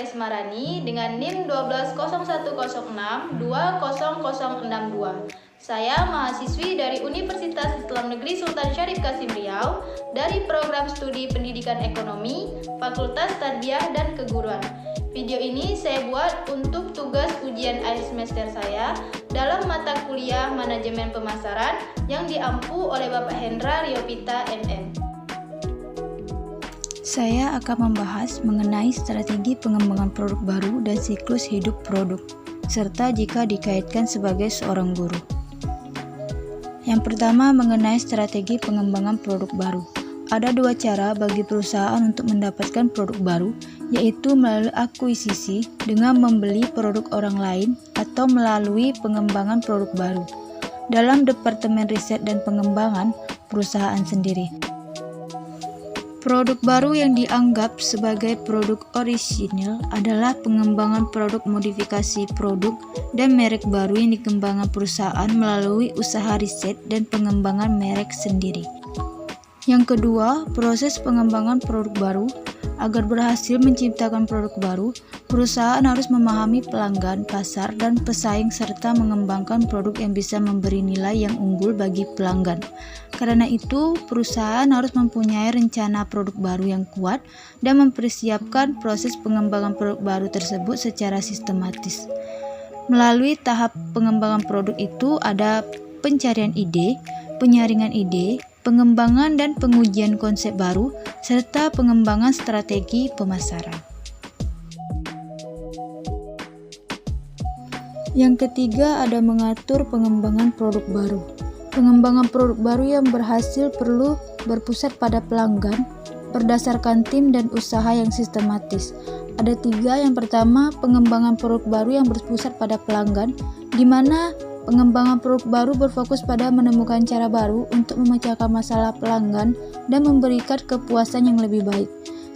Karismarani dengan NIM 12010620062. Saya mahasiswi dari Universitas Islam Negeri Sultan Syarif Qasim Riau dari program studi Pendidikan Ekonomi, Fakultas Tarbiyah dan Keguruan. Video ini saya buat untuk tugas ujian akhir semester saya dalam mata kuliah Manajemen Pemasaran yang diampu oleh Bapak Hendra Riopita MM. Saya akan membahas mengenai strategi pengembangan produk baru dan siklus hidup produk, serta jika dikaitkan sebagai seorang guru. Yang pertama, mengenai strategi pengembangan produk baru. Ada dua cara bagi perusahaan untuk mendapatkan produk baru, yaitu melalui akuisisi dengan membeli produk orang lain atau melalui pengembangan produk baru dalam Departemen Riset dan Pengembangan perusahaan sendiri. Produk baru yang dianggap sebagai produk orisinil adalah pengembangan produk modifikasi produk dan merek baru yang dikembangkan perusahaan melalui usaha riset dan pengembangan merek sendiri. Yang kedua, proses pengembangan produk baru. Agar berhasil menciptakan produk baru, perusahaan harus memahami pelanggan, pasar, dan pesaing serta mengembangkan produk yang bisa memberi nilai yang unggul bagi pelanggan. Karena itu, perusahaan harus mempunyai rencana produk baru yang kuat dan mempersiapkan proses pengembangan produk baru tersebut secara sistematis. Melalui tahap pengembangan produk itu ada pencarian ide, penyaringan ide, pengembangan dan pengujian konsep baru, serta pengembangan strategi pemasaran. Yang ketiga ada mengatur pengembangan produk baru. Pengembangan produk baru yang berhasil perlu berpusat pada pelanggan, berdasarkan tim dan usaha yang sistematis. Ada tiga. Yang pertama, pengembangan produk baru yang berpusat pada pelanggan, di mana pengembangan produk baru berfokus pada menemukan cara baru untuk memecahkan masalah pelanggan dan memberikan kepuasan yang lebih baik.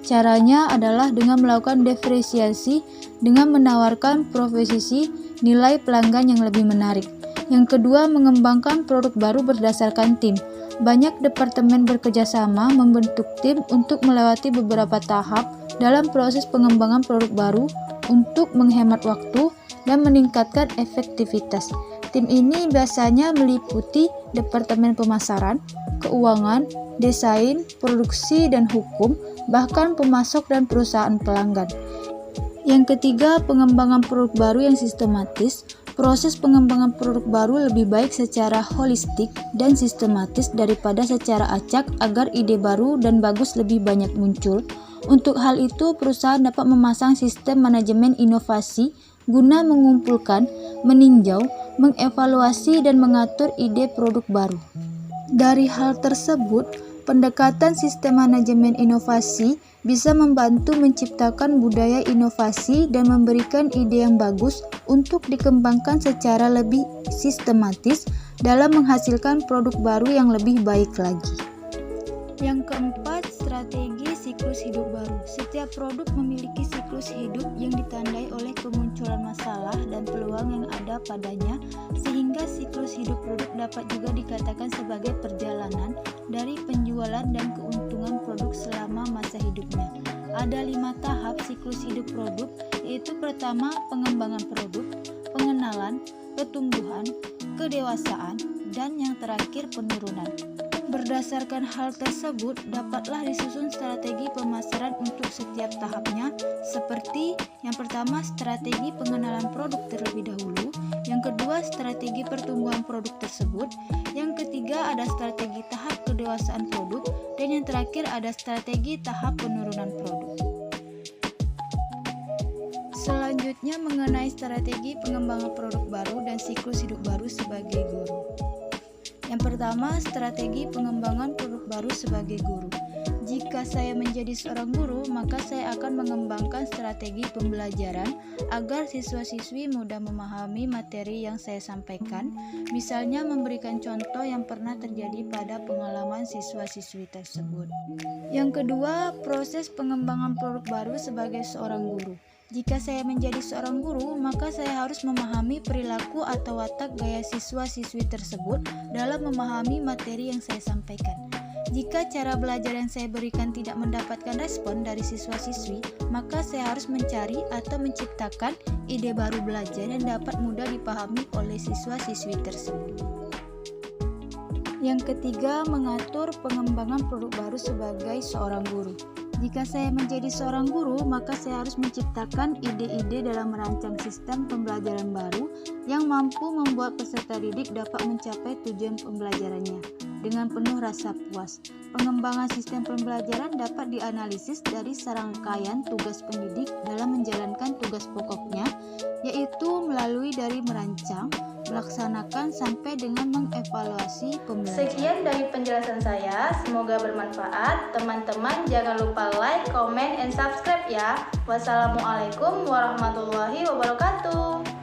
Caranya adalah dengan melakukan diferensiasi dengan menawarkan proposisi nilai pelanggan yang lebih menarik. Yang kedua, mengembangkan produk baru berdasarkan tim. Banyak departemen bekerja sama membentuk tim untuk melewati beberapa tahap dalam proses pengembangan produk baru untuk menghemat waktu dan meningkatkan efektivitas. Tim ini biasanya meliputi Departemen Pemasaran, Keuangan, Desain, Produksi, dan Hukum, bahkan pemasok dan perusahaan pelanggan. Yang ketiga, pengembangan produk baru yang sistematis. Proses pengembangan produk baru lebih baik secara holistik dan sistematis daripada secara acak agar ide baru dan bagus lebih banyak muncul. Untuk hal itu, perusahaan dapat memasang sistem manajemen inovasi guna mengumpulkan, meninjau, mengevaluasi, dan mengatur ide produk baru. Dari hal tersebut, pendekatan sistem manajemen inovasi bisa membantu menciptakan budaya inovasi dan memberikan ide yang bagus untuk dikembangkan secara lebih sistematis dalam menghasilkan produk baru yang lebih baik lagi. Yang keempat, strategi siklus hidup baru. Setiap produk memiliki siklus hidup yang ditandai oleh kemunculan masalah dan peluang yang ada padanya, sehingga siklus hidup produk dapat juga dikatakan sebagai perjalanan dari penjualan dan keuntungan produk selama masa hidupnya. Ada 5 tahap siklus hidup produk, yaitu pertama, pengembangan produk, pengenalan, pertumbuhan, kedewasaan, dan yang terakhir penurunan. Berdasarkan hal tersebut, dapatlah disusun strategi pemasaran untuk setiap tahapnya, seperti yang pertama, strategi pengenalan produk terlebih dahulu, yang kedua, strategi pertumbuhan produk tersebut, yang ketiga, ada strategi tahap kedewasaan produk, dan yang terakhir ada strategi tahap penurunan produk. Selanjutnya, mengenai strategi pengembangan produk baru dan siklus hidup baru sebagai guru. Yang pertama, strategi pengembangan produk baru sebagai guru. Jika saya menjadi seorang guru, maka saya akan mengembangkan strategi pembelajaran agar siswa-siswi mudah memahami materi yang saya sampaikan, misalnya memberikan contoh yang pernah terjadi pada pengalaman siswa-siswi tersebut. Yang kedua, proses pengembangan produk baru sebagai seorang guru. Jika saya menjadi seorang guru, maka saya harus memahami perilaku atau watak gaya siswa-siswi tersebut dalam memahami materi yang saya sampaikan. Jika cara belajar yang saya berikan tidak mendapatkan respon dari siswa-siswi, maka saya harus mencari atau menciptakan ide baru belajar yang dapat mudah dipahami oleh siswa-siswi tersebut. Yang ketiga, mengatur pengembangan produk baru sebagai seorang guru. Jika saya menjadi seorang guru, maka saya harus menciptakan ide-ide dalam merancang sistem pembelajaran baru yang mampu membuat peserta didik dapat mencapai tujuan pembelajarannya dengan penuh rasa puas. Pengembangan sistem pembelajaran dapat dianalisis dari serangkaian tugas pendidik dalam menjalankan tugas pokoknya, yaitu melalui dari merancang, melaksanakan sampai dengan mengevaluasi pembelajaran. Sekian dari penjelasan saya, semoga bermanfaat. Teman-teman jangan lupa like, comment, and subscribe ya. Wassalamualaikum warahmatullahi wabarakatuh.